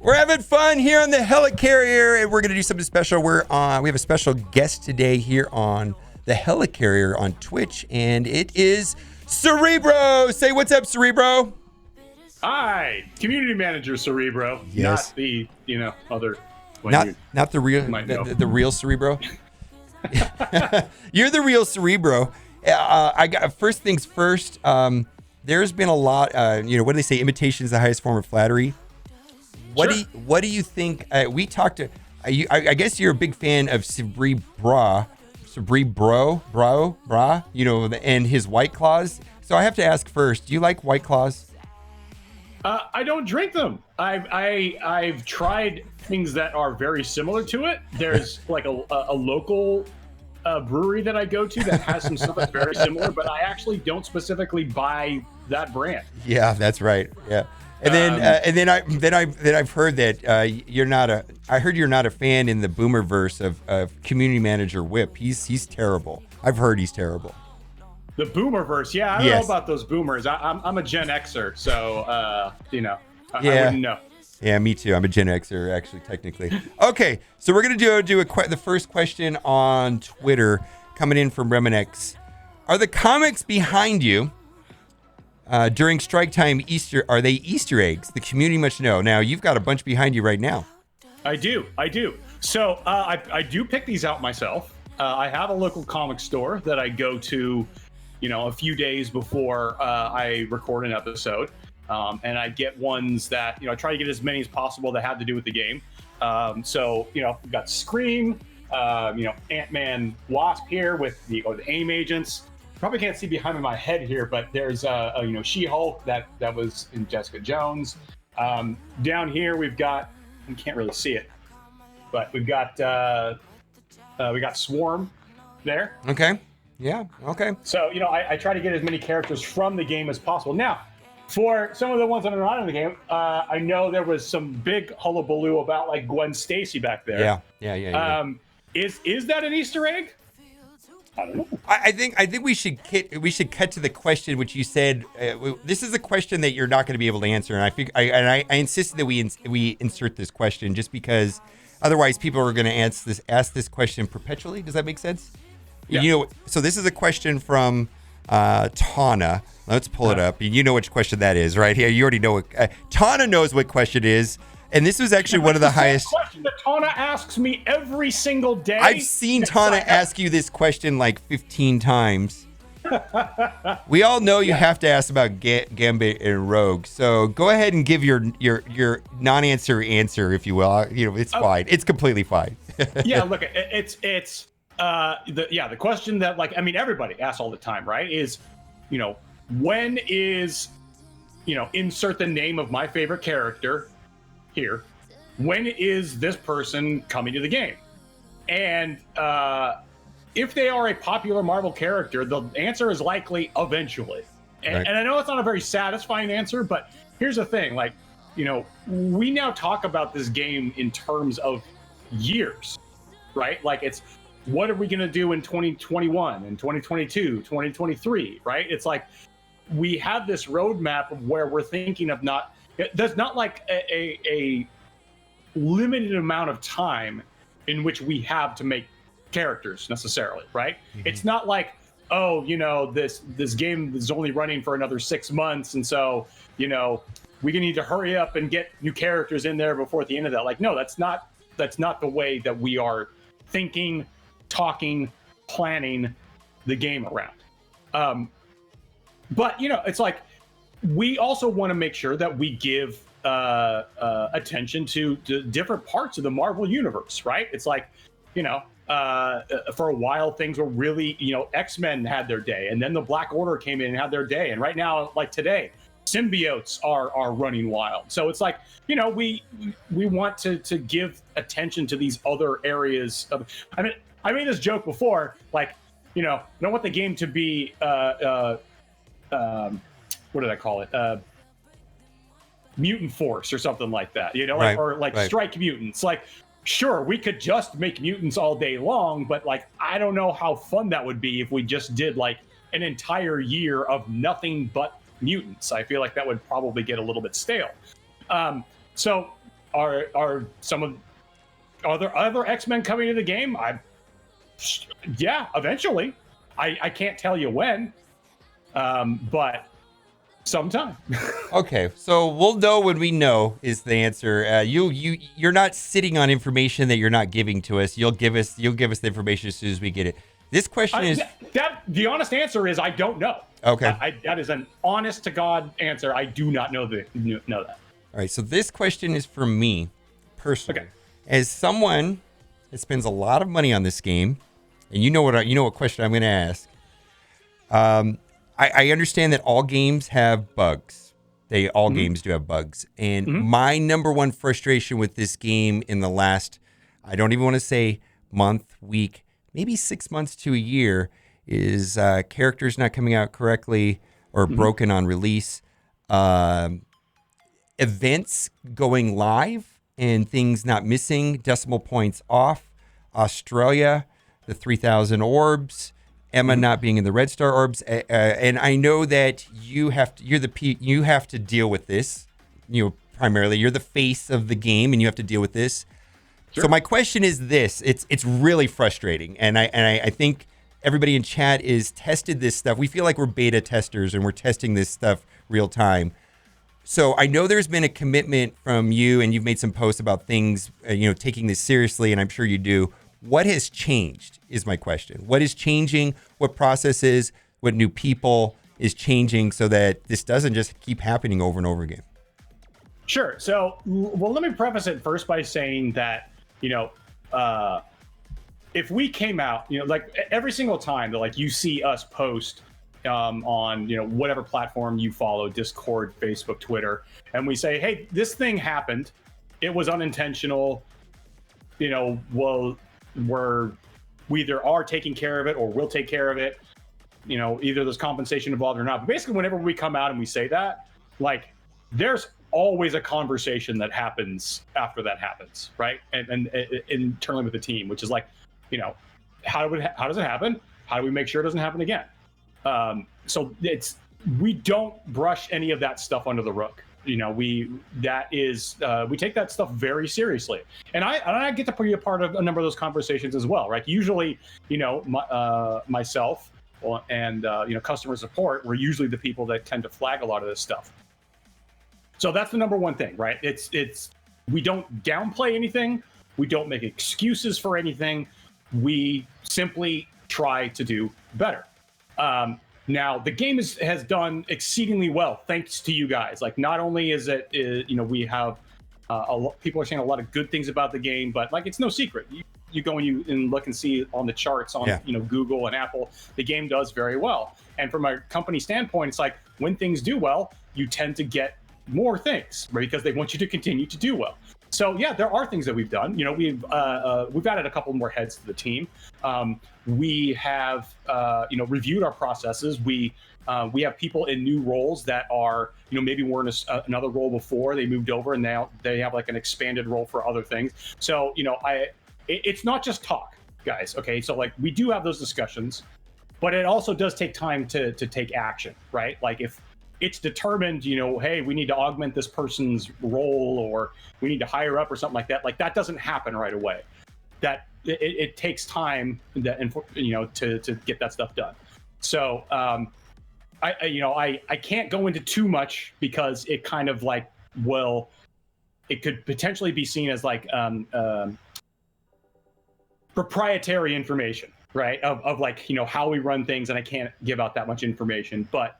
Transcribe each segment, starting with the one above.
We're having fun here on the Helicarrier, and we're going to do something special. We have a special guest today here on the Helicarrier on Twitch, and it is Cerebro. Say what's up, Cerebro. Hi, community manager Cerebro. Yes. Not the other. Not the real the real Cerebro. You're the real Cerebro. I got first things first. There's been a lot. What do they say? Imitation is the highest form of flattery. What do you think? We talked to. I guess you're a big fan of Cerebro, and his White Claws. So I have to ask first. Do you like White Claws? I don't drink them. I've tried things that are very similar to it. There's like a local brewery that I go to that has some stuff that's very similar, but I actually don't specifically buy that brand. Yeah, that's right. Yeah. And then I've heard that you're not a. I heard you're not a fan in the Boomerverse of community manager Whip. He's terrible. I've heard he's terrible. The Boomerverse, yeah, I don't know about those Boomers. I'm a Gen Xer, so I wouldn't know. Yeah, me too. I'm a Gen Xer, actually, technically. Okay, so we're gonna do the first question on Twitter coming in from Reminex. Are the comics behind you? During strike time are they Easter eggs? The community must know. Now, you've got a bunch behind you right now. I do. So I do pick these out myself. I have a local comic store that I go to, a few days before I record an episode. And I get ones that, I try to get as many as possible that have to do with the game. We've got Scream, Ant-Man Wasp here with the AIM agents. Probably can't see behind my head here, but there's She-Hulk that was in Jessica Jones. Down here we've got, you can't really see it, but we got Swarm there. Okay. Yeah. Okay. So I try to get as many characters from the game as possible. Now, for some of the ones that are not in the game, I know there was some big hullabaloo about like Gwen Stacy back there. Yeah. Is that an Easter egg? I don't know. I think we should cut to the question which you said. This is a question that you're not going to be able to answer, and I insisted that we insert this question just because otherwise people are going to ask this question perpetually. Does that make sense? Yeah. So this is a question from Tana. Let's pull it up. You know which question that is, right? Here, you already know. Tana knows what question it is. And this was actually one of the highest question that Tana asks me every single day. I've seen Tana ask you this question like 15 times. We all know you have to ask about Gambit and Rogue. So go ahead and give your non-answer answer, if you will. It's fine. It's completely fine. Yeah, look, it's the question that everybody asks all the time, right? Is when is insert the name of my favorite character here, when is this person coming to the game? And if they are a popular Marvel character, the answer is likely eventually. And I know it's not a very satisfying answer, but here's the thing, we now talk about this game in terms of years, right? Like, it's what are we going to do in 2021 and 2022, 2023, right? It's like we have this roadmap of where we're thinking of there's not like a limited amount of time in which we have to make characters necessarily, right? Mm-hmm. It's not like, this game is only running for another 6 months, and so we need to hurry up and get new characters in there before the end of that. Like, no, that's not the way that we are thinking, talking, planning the game around. But it's like, we also want to make sure that we give attention to different parts of the Marvel universe, right? It's like, for a while things were really, X-Men had their day, and then the Black Order came in and had their day, and right now, like today, symbiotes are running wild. So it's like, we want to give attention to these other areas of. I made this joke before, like, I don't want the game to be what did I call it? Mutant Force or something like that, Right. Strike Mutants. Like, sure, we could just make mutants all day long, but like, I don't know how fun that would be if we just did like an entire year of nothing but mutants. I feel like that would probably get a little bit stale. So are some of other X-Men coming to the game? Yeah, eventually. I can't tell you when, but sometime. Okay, so we'll know when we know is the answer. You're not sitting on information that you're not giving to us. You'll give us the information as soon as we get it. This question is the honest answer is I don't know. Okay. That is an honest to God answer. I do not know that. All right, so this question is for me personally. Okay. As someone that spends a lot of money on this game, and you know what question I'm going to ask. I understand that all games have bugs. All games do have bugs. And my number one frustration with this game in the last, I don't even want to say month, week, maybe 6 months to a year, is characters not coming out correctly or broken on release. Events going live and things not missing, decimal points off. Australia, the 3,000 orbs. Emma not being in the Red Star orbs, and I know that you have to deal with this. Primarily, you're the face of the game, and you have to deal with this. Sure. So my question is this: it's really frustrating, and I think everybody in chat is tested this stuff. We feel like we're beta testers, and we're testing this stuff real time. So I know there's been a commitment from you, and you've made some posts about things, taking this seriously, and I'm sure you do. What has changed is my question. What is changing? What processes, what new people is changing so that this doesn't just keep happening over and over again? Sure. So, well, let me preface it first by saying that, if we came out, like every single time that like you see us post on, whatever platform you follow, Discord, Facebook, Twitter, and we say, hey, this thing happened. It was unintentional. We either are taking care of it or will take care of it. Either there's compensation involved or not. But basically, whenever we come out and we say that, like, there's always a conversation that happens after that happens, right? And internally with the team, which is like, how does it happen? How do we make sure it doesn't happen again? So we don't brush any of that stuff under the rug. We take that stuff very seriously, and I get to be a part of a number of those conversations as well, right? Usually, myself and customer support, we're usually the people that tend to flag a lot of this stuff. So that's the number one thing, right? It's we don't downplay anything, we don't make excuses for anything, we simply try to do better. Now, the game has done exceedingly well, thanks to you guys. Like, not only is it, we have people are saying a lot of good things about the game, but like, it's no secret. You go and look and see on the charts on Google and Apple, the game does very well. And from a company standpoint, it's like when things do well, you tend to get more things, right? Because they want you to continue to do well. So yeah, there are things that we've done. We've added a couple more heads to the team. We have reviewed our processes. We have people in new roles that are maybe were in another role before, they moved over, and now they have like an expanded role for other things. So it's not just talk, guys. Okay, so like we do have those discussions, but it also does take time to take action, right? Like if it's determined, hey, we need to augment this person's role, or we need to hire up or something like that. Like that doesn't happen right away. That it takes time to get that stuff done. So I can't go into too much because it kind of like it could potentially be seen as like proprietary information, right? Of like, how we run things, and I can't give out that much information, but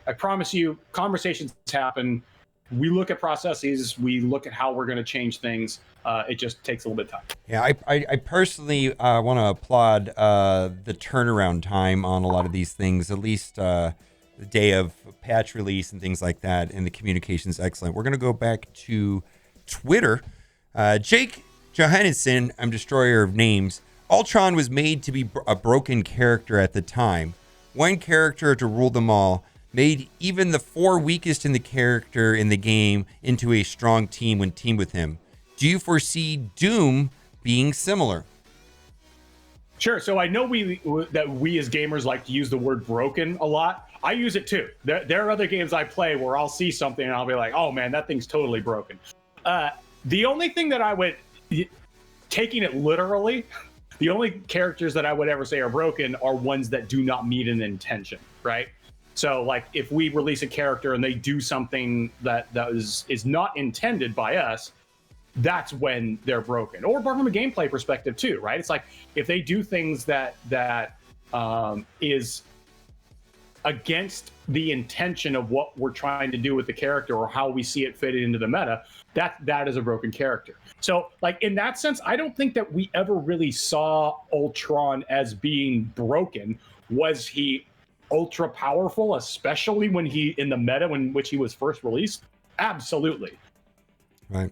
I promise you, conversations happen. We look at processes, we look at how we're going to change things. It just takes a little bit of time. Yeah, I personally want to applaud the turnaround time on a lot of these things, at least the day of patch release and things like that, and the communication is excellent. We're going to go back to Twitter. Jake Johannesson, I'm Destroyer of Names. Ultron was made to be a broken character at the time. One character to rule them all, made even the 4 weakest in the character in the game into a strong team when teamed with him. Do you foresee Doom being similar? Sure. So I know that we as gamers like to use the word broken a lot. I use it too. There are other games I play where I'll see something and I'll be like, oh man, that thing's totally broken. The only thing that I would, taking it literally, the only characters that I would ever say are broken are ones that do not meet an intention, right? So, like, if we release a character and they do something that is not intended by us, that's when they're broken. Or from a gameplay perspective too, right? It's like if they do things that is against the intention of what we're trying to do with the character or how we see it fit into the meta, that is a broken character. So, like, in that sense, I don't think that we ever really saw Ultron as being broken. Was he ultra powerful, especially when he in the meta in which he was first released? Absolutely. Right.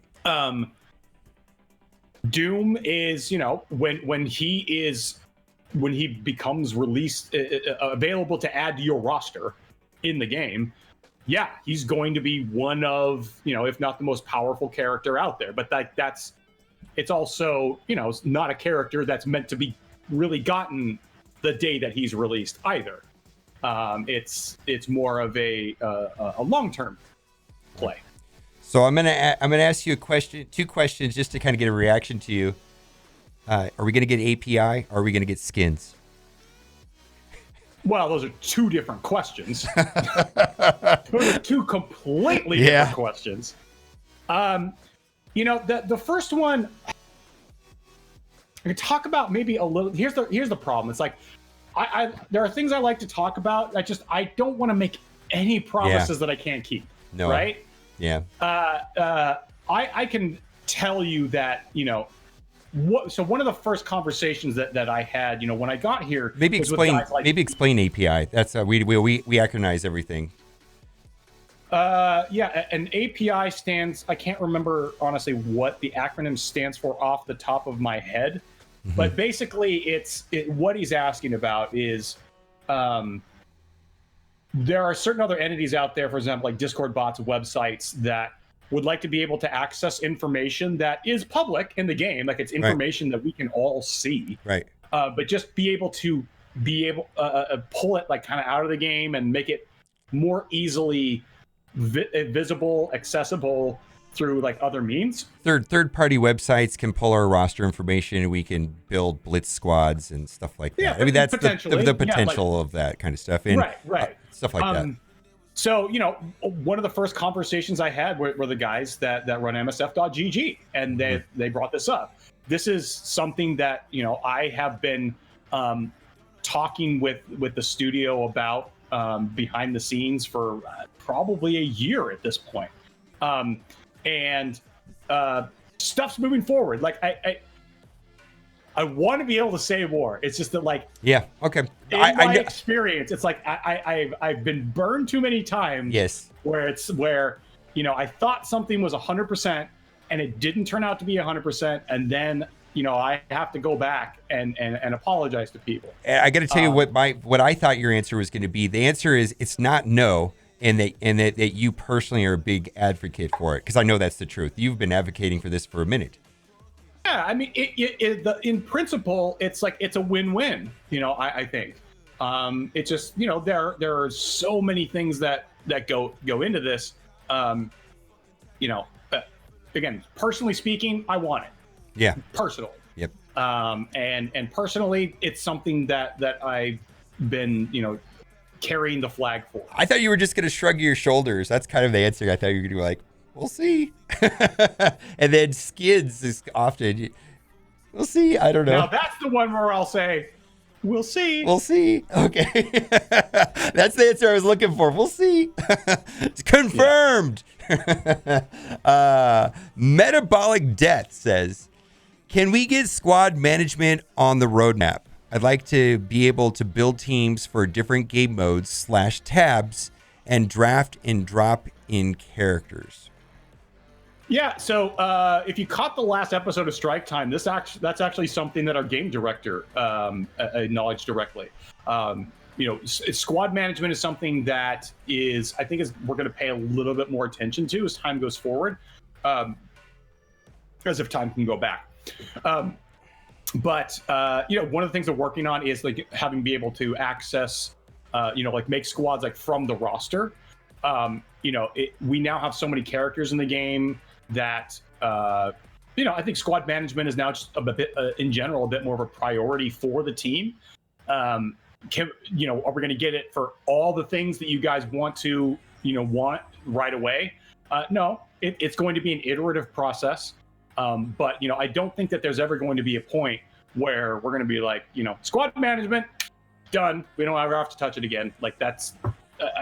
Doom is, when he becomes released, available to add to your roster in the game, yeah, he's going to be one of, if not the most powerful character out there. But it's also, not a character that's meant to be really gotten the day that he's released either. It's more of a long-term play. So I'm gonna ask you two questions just to kind of get a reaction to you. Are we gonna get API? Or are we gonna get skins? Well, those are two different questions. Those are two completely different questions. The first one, I can talk about maybe a little. Here's the problem. It's like, there are things I like to talk about. I don't want to make any promises that I can't keep. No. Right? Yeah. I can tell you that, so one of the first conversations that I had, when I got here, maybe explain API. That's we acronize everything. An API stands, I can't remember honestly what the acronym stands for off the top of my head, but basically what he's asking about is there are certain other entities out there, for example, like Discord bots, websites that would like to be able to access information that is public in the game, like it's information that we can all see, right? But just be able to pull it like kind of out of the game and make it more easily visible, accessible through like other means. Third-party websites can pull our roster information, and we can build blitz squads and stuff like that. Yeah, I mean, that's the potential of that kind of stuff. And, right. Stuff like that. So, one of the first conversations I had were the guys that run MSF.gg, and they brought this up. This is something that, I have been talking with the studio about behind the scenes for probably a year at this point. And stuff's moving forward. Like, I want to be able to say more. It's just that, like, yeah, okay. In my experience, it's like I've been burned too many times. Yes. Where I thought something was 100% and it didn't turn out to be 100%, and then I have to go back and apologize to people. I got to tell you what I thought your answer was going to be. The answer is it's not no, and that you personally are a big advocate for it, because I know that's the truth. You've been advocating for this for a minute. Yeah, I mean, in principle, it's like it's a win-win. I think it's just there are so many things that go into this. Again, personally speaking, I want it. Yeah. Personally. Yep. And personally, it's something that I've been carrying the flag for. I thought you were just gonna shrug your shoulders. That's kind of the answer. I thought you were gonna be like, we'll see. And then skids is often, we'll see. I don't know. Now that's the one where I'll say, we'll see. We'll see. Okay. That's the answer I was looking for. We'll see. It's confirmed. Metabolic Death says, can we get squad management on the roadmap? I'd like to be able to build teams for different game modes / tabs and draft and drop in characters. Yeah, so if you caught the last episode of Strike Time, that's actually something that our game director acknowledged directly. Squad management is something that I think we're going to pay a little bit more attention to as time goes forward, as if time can go back. But one of the things we're working on is like be able to access, like make squads like from the roster. We now have so many characters in the game that I think squad management is now just a bit, in general, a bit more of a priority for the team. Are we going to get it for all the things that you guys want right away? No, it's going to be an iterative process. But I don't think that there's ever going to be a point where we're going to be like, squad management done. We don't ever have to touch it again. Like that's,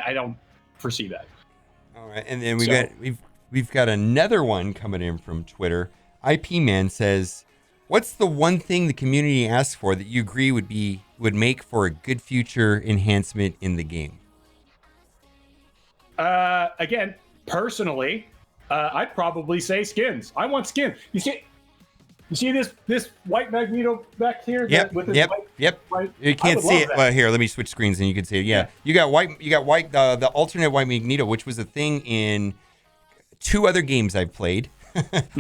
I don't foresee that. All right, and then we've got another one coming in from Twitter. IP Man says, "What's the one thing the community asks for that you agree would make for a good future enhancement in the game?" Again, personally, I'd probably say skins. I want skin. You see this white Magneto back here? Yep. White, you can't see it. That. Well, here, let me switch screens and you can see it. Yeah. You got white. The alternate white Magneto, which was a thing in 2 other games I've played.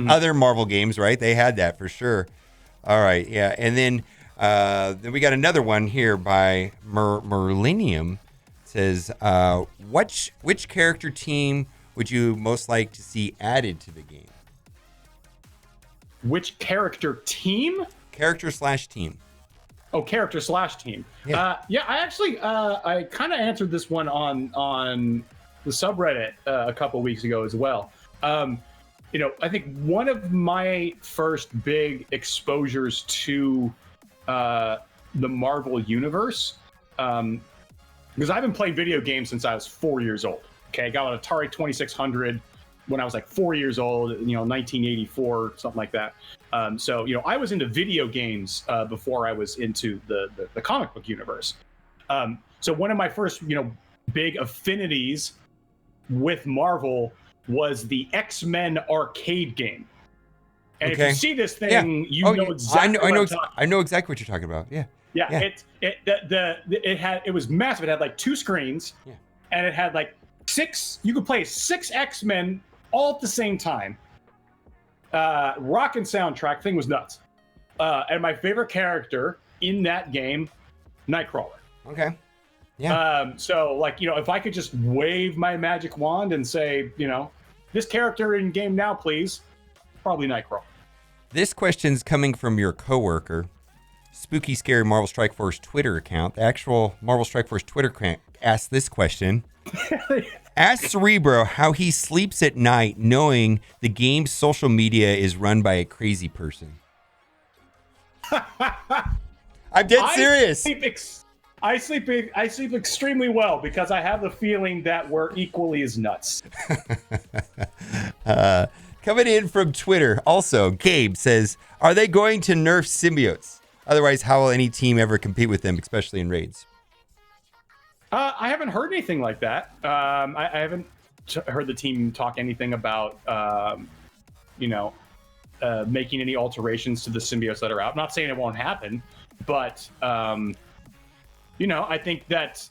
Other Marvel games, right? They had that for sure. All right, yeah. And then we got another one here by Merlinium. It says, which character team would you most like to see added to the game? Which character team? Character/team. Oh, character/team. Yeah. I actually I kind of answered this one on the subreddit a couple weeks ago as well. I think one of my first big exposures to the Marvel universe, because I've been playing video games since I was 4 years old. Okay, I got an Atari 2600 when I was like 4 years old, 1984, something like that. So I was into video games before I was into the comic book universe. So one of my first big affinities with Marvel was the X-Men arcade game. And if you see this thing, know exactly I know exactly what you're talking about. Yeah. Yeah. It was massive. It had like 2 screens. Yeah. And it had like 6, you could play 6 X-Men all at the same time. Rockin' soundtrack, thing was nuts. And my favorite character in that game, Nightcrawler. Okay. Yeah. So if I could just wave my magic wand and say, this character in game now, please, probably Nightcrawler. This question's coming from your coworker, Spooky Scary Marvel Strike Force Twitter account. The actual Marvel Strike Force Twitter account asked this question. Ask Cerebro how he sleeps at night knowing the game's social media is run by a crazy person. I'm dead serious. I sleep extremely well because I have the feeling that we're equally as nuts. Coming in from Twitter, also, Gabe says, are they going to nerf symbiotes? Otherwise, how will any team ever compete with them, especially in raids? I haven't heard anything like that. I haven't heard the team talk anything about, making any alterations to the symbiotes that are out. I'm not saying it won't happen, but, I think that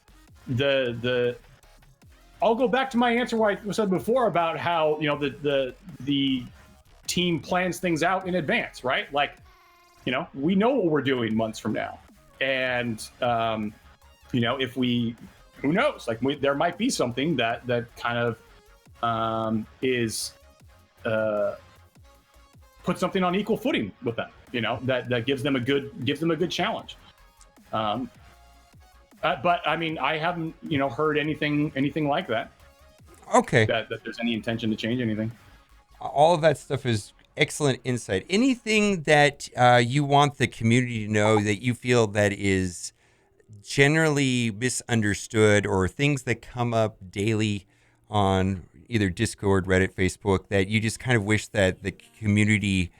I'll go back to my answer what I said before about how, the team plans things out in advance, right? Like, we know what we're doing months from now. And, if who knows? Like, there might be something that kind of is put something on equal footing with them. That gives them a good challenge. But I mean, I haven't heard anything like that. Okay. That there's any intention to change anything. All of that stuff is excellent insight. Anything that you want the community to know that you feel that is generally misunderstood, or things that come up daily on either Discord, Reddit, Facebook, that you just kind of wish that the community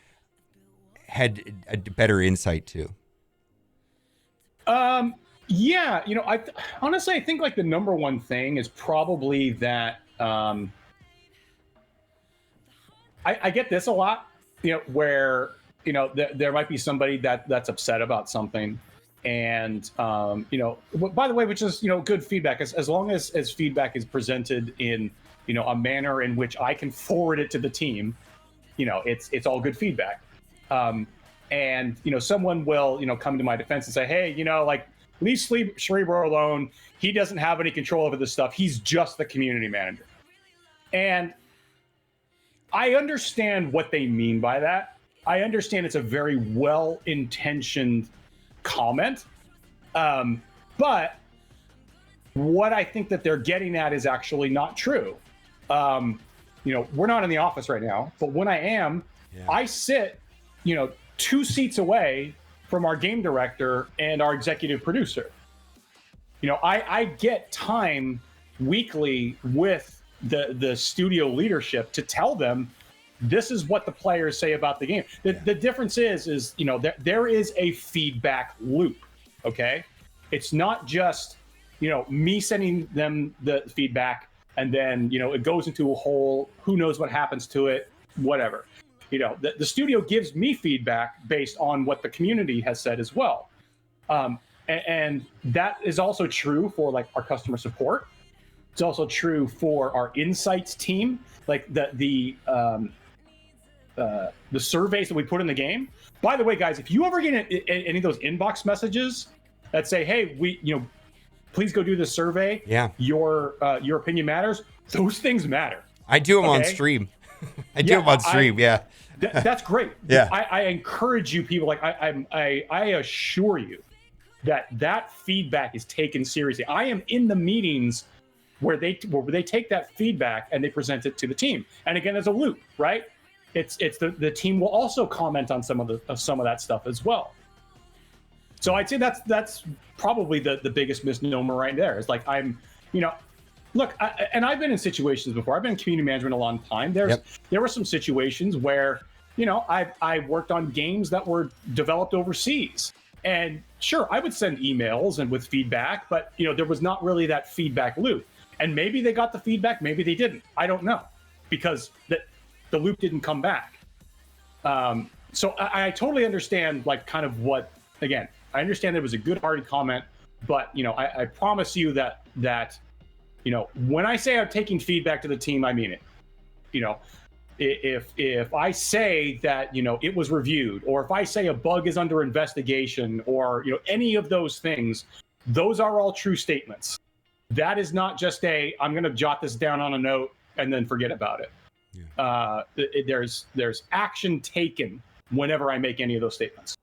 had a better insight to? Yeah, I honestly, I think like the number one thing is probably that I get this a lot, where there might be somebody that's upset about something, and by the way, which is good feedback, as long as feedback is presented in a manner in which I can forward it to the team, it's all good feedback. And someone will come to my defense and say, hey, like, leave Cerebro alone. He doesn't have any control over this stuff. He's just the community manager. And I understand what they mean by that. I understand it's a very well-intentioned comment. But what I think that they're getting at is actually not true. We're not in the office right now, but when I am, I sit, 2 seats away from our game director and our executive producer. I get time weekly with the studio leadership to tell them this is what the players say about the game. The difference is there is a feedback loop. Okay, it's not just me sending them the feedback and then it goes into a whole who knows what happens to it, whatever. The studio gives me feedback based on what the community has said as well. And that is also true for like our customer support. It's also true for our insights team, like the surveys that we put in the game. By the way, guys, if you ever get any of those inbox messages that say, "Hey, please go do this survey. Yeah, your opinion matters." Those things matter. I do them on stream. I do them on stream. That's great. Yeah, I encourage you people. Like I assure you that feedback is taken seriously. I am in the meetings where they take that feedback and they present it to the team. And again, there's a loop, right? It's the team will also comment on some of that stuff as well. So I'd say that's probably the biggest misnomer right there. Is like look, and I've been in situations before. I've been in community management a long time. There were some situations where I worked on games that were developed overseas. And sure, I would send emails and with feedback, but there was not really that feedback loop. And maybe they got the feedback, maybe they didn't. I don't know, because the loop didn't come back. So I totally understand, like, kind of what. Again, I understand there was a good-hearted comment, but I promise you that when I say I'm taking feedback to the team, I mean it. If I say that it was reviewed, or if I say a bug is under investigation, or any of those things, those are all true statements. That is not just I'm going to jot this down on a note and then forget about it. There's action taken whenever I make any of those statements.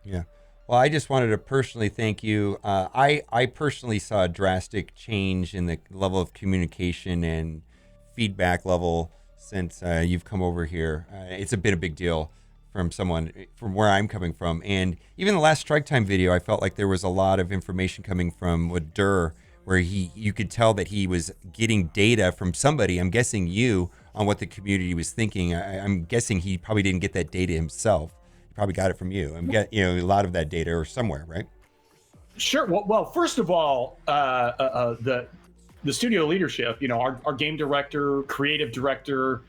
Yeah. Well, I just wanted to personally thank you. I personally saw a drastic change in the level of communication and feedback level since you've come over here. It's been a big deal from where I'm coming from. And even the last Strike Time video, I felt like there was a lot of information coming from Wadur, where you could tell that he was getting data from somebody, I'm guessing you, on what the community was thinking. I'm guessing he probably didn't get that data himself. He probably got it from you. A lot of that data or somewhere, right? Sure. Well, first of all, the studio leadership, our game director, creative director,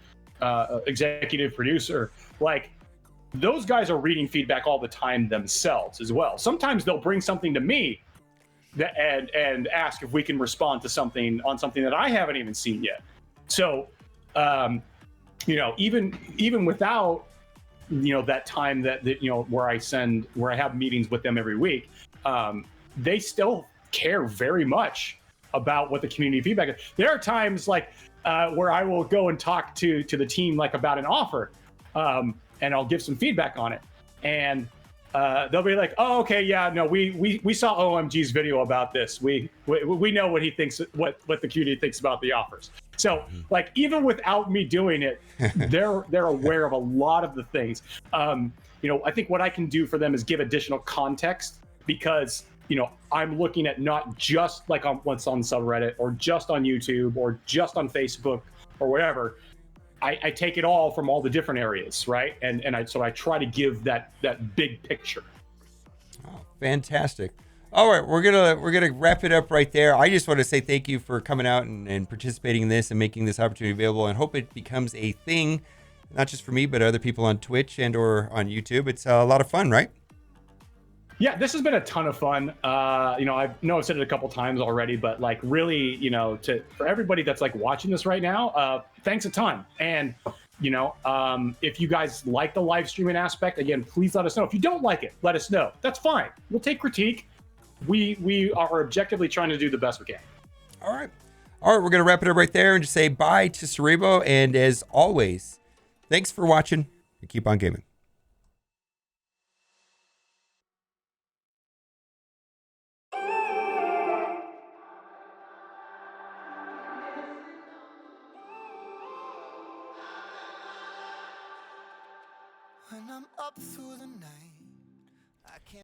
executive producer, like, those guys are reading feedback all the time themselves as well. Sometimes they'll bring something to me and ask if we can respond to something that I haven't even seen yet. So, even without that time where I have meetings with them every week, they still care very much about what the community feedback is. There are times like where I will go and talk to the team like about an offer, and I'll give some feedback on it, and they'll be like, "Oh, okay, yeah, no, we saw OMG's video about this. We know what he thinks, what the community thinks about the offers." So, like, even without me doing it, they're aware of a lot of the things. I think what I can do for them is give additional context, because I'm looking at not just like on what's on subreddit or just on YouTube or just on Facebook or whatever. I take it all from all the different areas, right? And I try to give that big picture. Oh, fantastic. All right, we're gonna wrap it up right there. I just want to say thank you for coming out and participating in this and making this opportunity available, and hope it becomes a thing, not just for me, but other people on Twitch and or on YouTube. It's a lot of fun, right? Yeah, this has been a ton of fun. I've said it a couple times already, but like, really, for everybody that's like watching this right now, thanks a ton. And if you guys like the live streaming aspect, again, please let us know. If you don't like it, let us know. That's fine. We'll take critique. We are objectively trying to do the best we can. All right, we're gonna wrap it up right there and just say bye to Cerebro. And as always, Thanks for watching and keep on gaming. When I'm up through the night